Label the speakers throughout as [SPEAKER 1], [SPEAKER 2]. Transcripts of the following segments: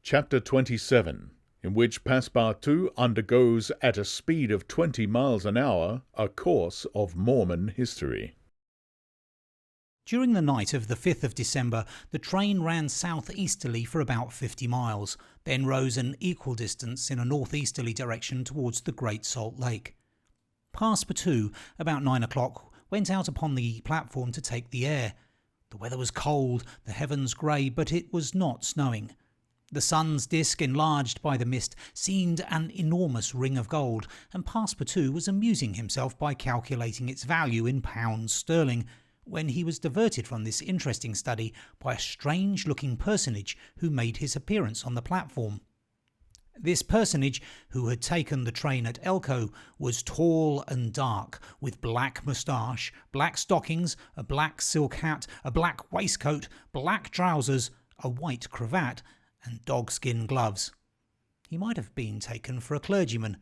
[SPEAKER 1] Chapter 27, in which Passepartout undergoes at a speed of 20 miles an hour a course of Mormon history.
[SPEAKER 2] During the night of the 5th of December, the train ran southeasterly for about 50 miles, then rose an equal distance in a northeasterly direction towards the Great Salt Lake. Passepartout, about 9 o'clock, went out upon the platform to take the air. The weather was cold, the heavens grey, but it was not snowing. The sun's disk, enlarged by the mist, seemed an enormous ring of gold, and Passepartout was amusing himself by calculating its value in pounds sterling, when he was diverted from this interesting study by a strange-looking personage who made his appearance on the platform. This personage, who had taken the train at Elko, was tall and dark, with black moustache, black stockings, a black silk hat, a black waistcoat, black trousers, a white cravat, and dogskin gloves. He might have been taken for a clergyman.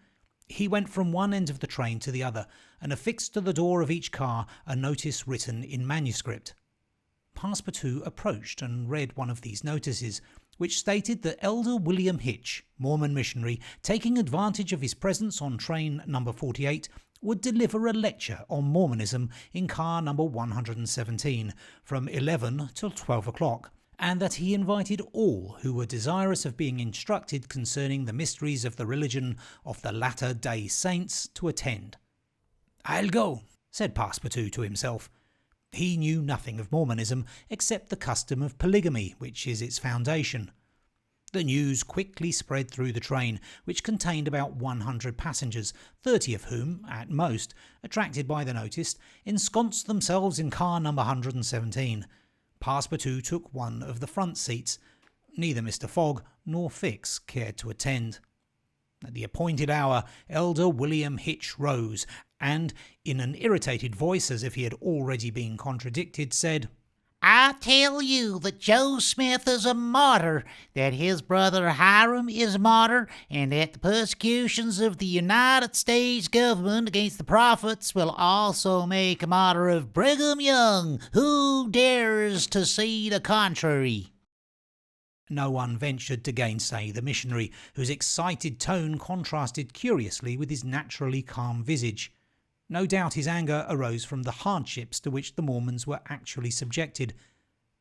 [SPEAKER 2] He went from one end of the train to the other, and affixed to the door of each car a notice written in manuscript. Passepartout approached and read one of these notices, which stated that Elder William Hitch, Mormon missionary, taking advantage of his presence on train number 48, would deliver a lecture on Mormonism in car number 117 from 11 till 12 o'clock, and that he invited all who were desirous of being instructed concerning the mysteries of the religion of the Latter-day Saints to attend. "I'll go," said Passepartout to himself. He knew nothing of Mormonism except the custom of polygamy, which is its foundation. The news quickly spread through the train, which contained about 100 passengers, 30 of whom, at most, attracted by the notice, ensconced themselves in car number 117. Passepartout took one of the front seats. Neither Mr. Fogg nor Fix cared to attend. At the appointed hour, Elder William Hitch rose, and, in an irritated voice as if he had already been contradicted, said,
[SPEAKER 3] "I tell you that Joe Smith is a martyr, that his brother Hiram is a martyr, and that the persecutions of the United States government against the prophets will also make a martyr of Brigham Young. Who dares to say the contrary?"
[SPEAKER 2] No one ventured to gainsay the missionary, whose excited tone contrasted curiously with his naturally calm visage. No doubt his anger arose from the hardships to which the Mormons were actually subjected.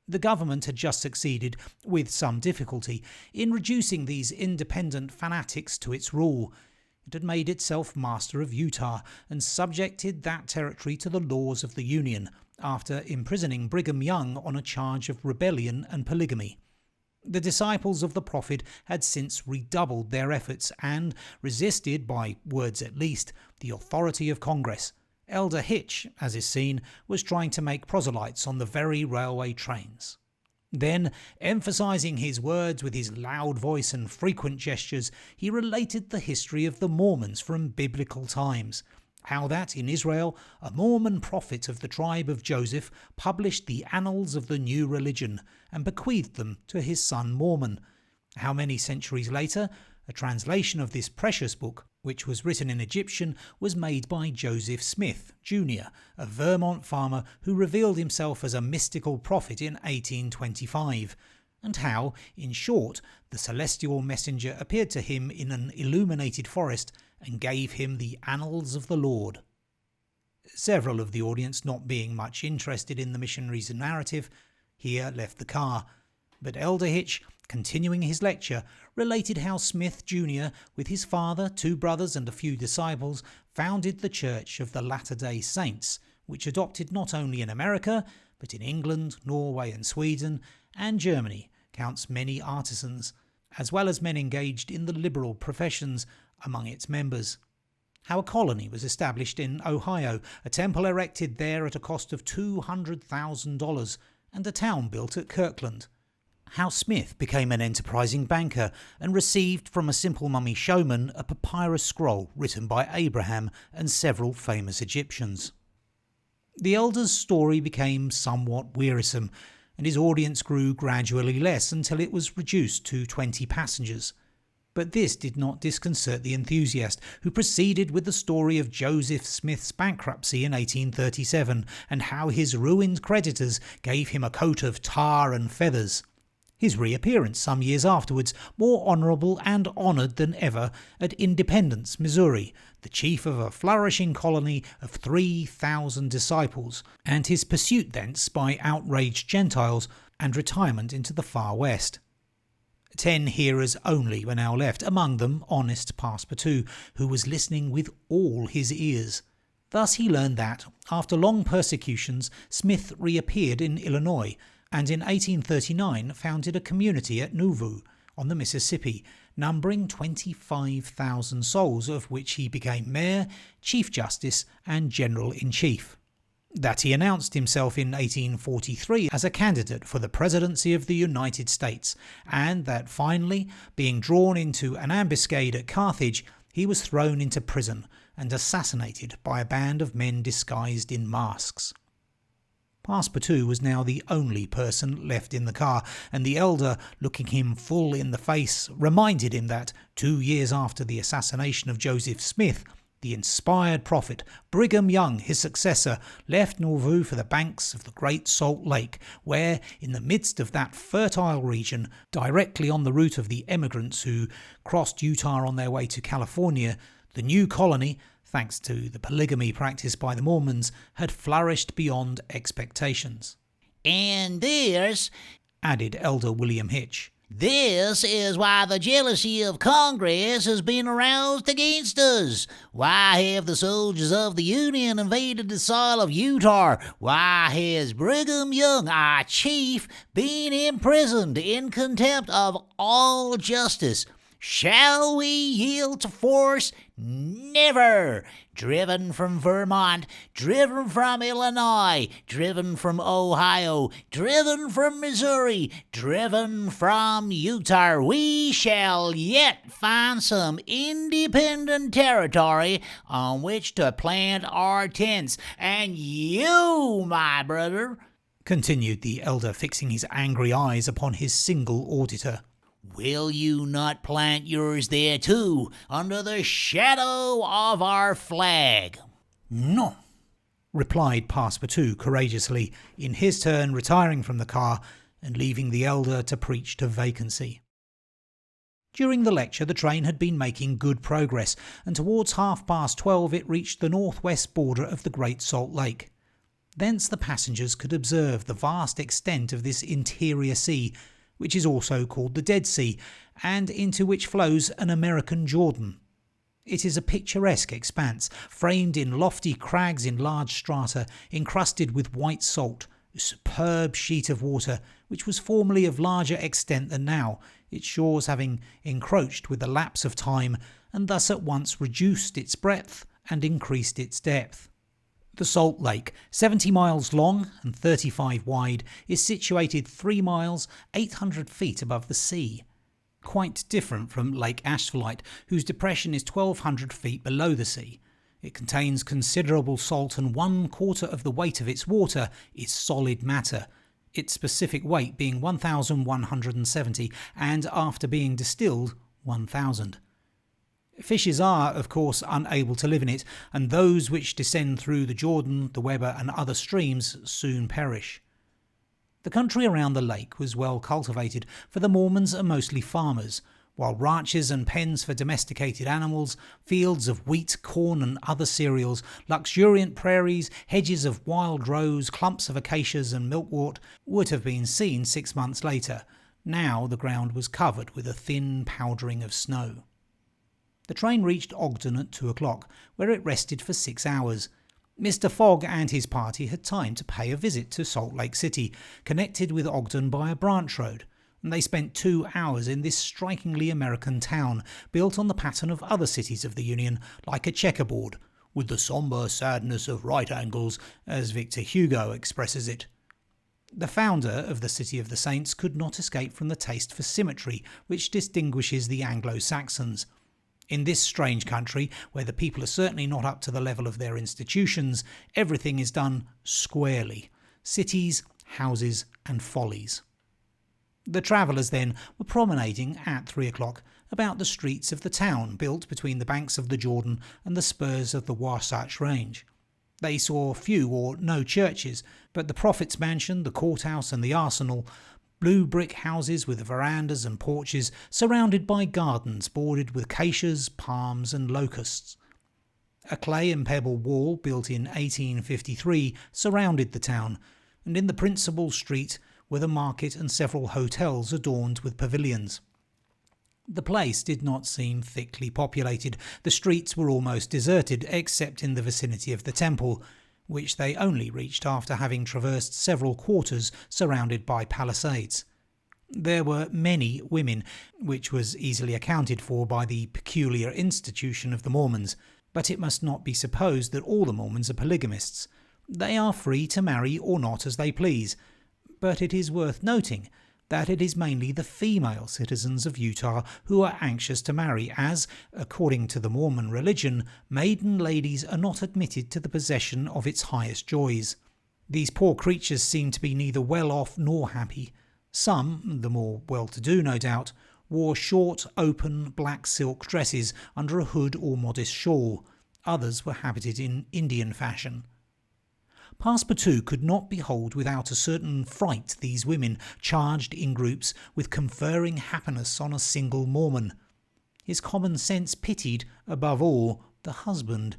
[SPEAKER 2] The government had just succeeded, with some difficulty, in reducing these independent fanatics to its rule. It had made itself master of Utah and subjected that territory to the laws of the Union, after imprisoning Brigham Young on a charge of rebellion and polygamy. The disciples of the prophet had since redoubled their efforts and resisted, by words at least, the authority of Congress. Elder Hitch, as is seen, was trying to make proselytes on the very railway trains. Then, emphasizing his words with his loud voice and frequent gestures, he related the history of the Mormons from biblical times. How that, in Israel, a Mormon prophet of the tribe of Joseph published the annals of the new religion and bequeathed them to his son Mormon. How many centuries later, a translation of this precious book, which was written in Egyptian, was made by Joseph Smith, Jr., a Vermont farmer who revealed himself as a mystical prophet in 1825. And how, in short, the celestial messenger appeared to him in an illuminated forest and gave him the annals of the Lord. Several of the audience, not being much interested in the missionary's narrative, here left the car, but Elder Hitch, continuing his lecture, related how Smith Jr., with his father, 2 brothers and a few disciples, founded the Church of the Latter-day Saints, which adopted not only in America, but in England, Norway and Sweden, and Germany, counts many artisans, as well as men engaged in the liberal professions among its members. How a colony was established in Ohio, a temple erected there at a cost of $200,000, and a town built at Kirkland. How Smith became an enterprising banker and received from a simple mummy showman a papyrus scroll written by Abraham and several famous Egyptians. The elder's story became somewhat wearisome, and his audience grew gradually less until it was reduced to 20 passengers. But this did not disconcert the enthusiast, who proceeded with the story of Joseph Smith's bankruptcy in 1837, and how his ruined creditors gave him a coat of tar and feathers. his reappearance some years afterwards, more honourable and honoured than ever, at Independence, Missouri, the chief of a flourishing colony of 3,000 disciples, and his pursuit thence by outraged Gentiles, and retirement into the far west. 10 hearers only were now left, among them honest Passepartout, who was listening with all his ears. Thus he learned that, after long persecutions, Smith reappeared in Illinois, and in 1839 founded a community at Nauvoo, on the Mississippi, numbering 25,000 souls, of which he became mayor, chief justice, and general-in-chief. That he announced himself in 1843 as a candidate for the presidency of the United States, and that finally, being drawn into an ambuscade at Carthage, he was thrown into prison and assassinated by a band of men disguised in masks. Passepartout was now the only person left in the car, and the elder, looking him full in the face, reminded him that 2 years after the assassination of Joseph Smith, the inspired prophet Brigham Young, his successor, left Nauvoo for the banks of the Great Salt Lake, where, in the midst of that fertile region, directly on the route of the emigrants who crossed Utah on their way to California, the new colony, thanks to the polygamy practiced by the Mormons, had flourished beyond expectations.
[SPEAKER 3] And this,
[SPEAKER 2] added Elder William Hitch,
[SPEAKER 3] this is why the jealousy of Congress has been aroused against us. Why have the soldiers of the Union invaded the soil of Utah? Why has Brigham Young, our chief, been imprisoned in contempt of all justice? Shall we yield to force? Never! Driven from Vermont, driven from Illinois, driven from Ohio, driven from Missouri, driven from Utah, we shall yet find some independent territory on which to plant our tents. And you, my brother,
[SPEAKER 2] continued the elder, fixing his angry eyes upon his single auditor,
[SPEAKER 3] will you not plant yours there too, under the shadow of our flag?
[SPEAKER 2] No, replied Passepartout courageously, in his turn retiring from the car and leaving the elder to preach to vacancy. During the lecture the train had been making good progress, and towards 12:30 it reached the northwest border of the Great Salt Lake. Thence the passengers could observe the vast extent of this interior sea, which is also called the Dead Sea, and into which flows an American Jordan. It is a picturesque expanse, framed in lofty crags in large strata, encrusted with white salt, a superb sheet of water, which was formerly of larger extent than now, its shores having encroached with the lapse of time, and thus at once reduced its breadth and increased its depth. The Salt Lake, 70 miles long and 35 wide, is situated 3 miles, 800 feet above the sea. Quite different from Lake Asphalt, whose depression is 1,200 feet below the sea. It contains considerable salt, and 1/4 of the weight of its water is solid matter, its specific weight being 1,170, and after being distilled, 1,000. Fishes are, of course, unable to live in it, and those which descend through the Jordan, the Weber, and other streams soon perish. The country around the lake was well cultivated, for the Mormons are mostly farmers, while ranches and pens for domesticated animals, fields of wheat, corn, and other cereals, luxuriant prairies, hedges of wild rose, clumps of acacias and milkwort would have been seen 6 months later. Now the ground was covered with a thin powdering of snow. The train reached Ogden at 2 o'clock, where it rested for 6 hours. Mr. Fogg and his party had time to pay a visit to Salt Lake City, connected with Ogden by a branch road, and they spent 2 hours in this strikingly American town, built on the pattern of other cities of the Union, like a checkerboard, with the sombre sadness of right angles, as Victor Hugo expresses it. The founder of the City of the Saints could not escape from the taste for symmetry which distinguishes the Anglo-Saxons. In this strange country, where the people are certainly not up to the level of their institutions, everything is done squarely: cities, houses, and follies. The travellers then were promenading at 3 o'clock about the streets of the town built between the banks of the Jordan and the spurs of the Wasatch Range. They saw few or no churches, but the prophet's mansion, the courthouse, and the arsenal blue brick houses with verandas and porches surrounded by gardens bordered with acacias, palms and locusts. A clay and pebble wall built in 1853 surrounded the town, and in the principal street were the market and several hotels adorned with pavilions. The place did not seem thickly populated. The streets were almost deserted, except in the vicinity of the temple, which they only reached after having traversed several quarters surrounded by palisades. There were many women, which was easily accounted for by the peculiar institution of the Mormons, but it must not be supposed that all the Mormons are polygamists. They are free to marry or not as they please, but it is worth noting that it is mainly the female citizens of Utah who are anxious to marry, as, according to the Mormon religion, maiden ladies are not admitted to the possession of its highest joys. These poor creatures seem to be neither well off nor happy. Some, the more well-to-do no doubt, wore short, open, black silk dresses under a hood or modest shawl. Others were habited in Indian fashion. Passepartout could not behold without a certain fright these women charged in groups with conferring happiness on a single Mormon. His common sense pitied, above all, the husband.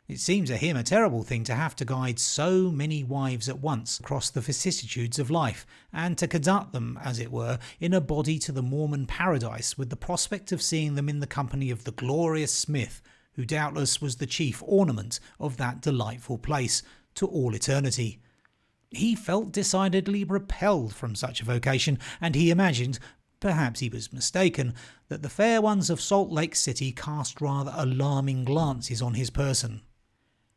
[SPEAKER 2] It seemed to him a terrible thing to have to guide so many wives at once across the vicissitudes of life, and to conduct them, as it were, in a body to the Mormon paradise, with the prospect of seeing them in the company of the glorious Smith, who doubtless was the chief ornament of that delightful place, to all eternity. He felt decidedly repelled from such a vocation, and he imagined, perhaps he was mistaken, that the fair ones of Salt Lake City cast rather alarming glances on his person.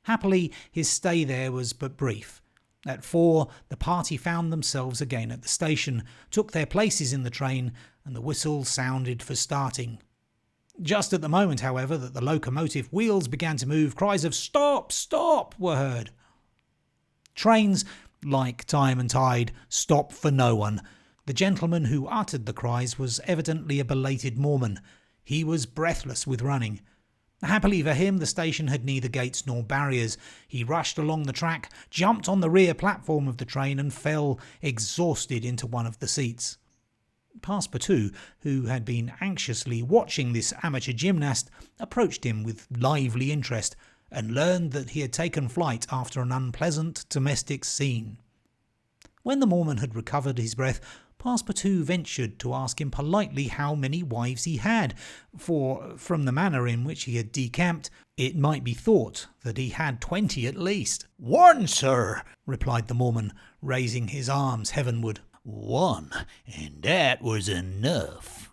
[SPEAKER 2] Happily, his stay there was but brief. At 4, the party found themselves again at the station, took their places in the train, and the whistle sounded for starting. Just at the moment, however, that the locomotive wheels began to move, cries of "Stop! Stop!" were heard. Trains, like time and tide, stop for no one. The gentleman who uttered the cries was evidently a belated Mormon. He was breathless with running. Happily for him, the station had neither gates nor barriers. He rushed along the track, jumped on the rear platform of the train, and fell exhausted into one of the seats. Passepartout, who had been anxiously watching this amateur gymnast, approached him with lively interest, and learned that he had taken flight after an unpleasant domestic scene. When the Mormon had recovered his breath, Passepartout ventured to ask him politely how many wives he had, for, from the manner in which he had decamped, it might be thought that he had 20 at least.
[SPEAKER 4] "One, sir,"
[SPEAKER 2] replied the Mormon, raising his arms heavenward.
[SPEAKER 4] "One, and that was enough."